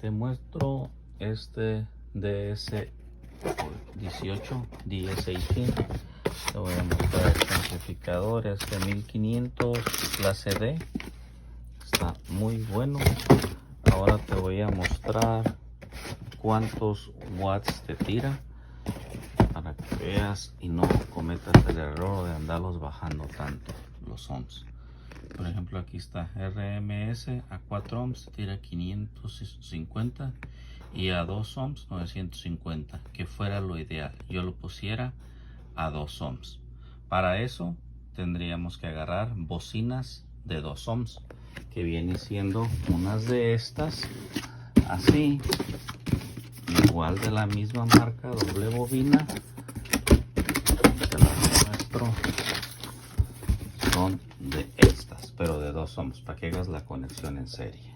Te muestro este DS18 DS18. Te voy a mostrar el amplificador, este 1500 clase D, está muy bueno. Ahora te voy a mostrar cuántos watts te tira para que veas y no cometas el error de andarlos bajando tanto los ohms. Por ejemplo, aquí está RMS a 4 ohms tira 550 y a 2 ohms 950, que fuera lo ideal. Yo lo pusiera a 2 ohms. Para eso tendríamos que agarrar bocinas de 2 ohms, que viene siendo unas de estas, así, igual de la misma marca, doble bobina. Te las muestro. Son de estas, pero de 2 ohms, para que hagas la conexión en serie.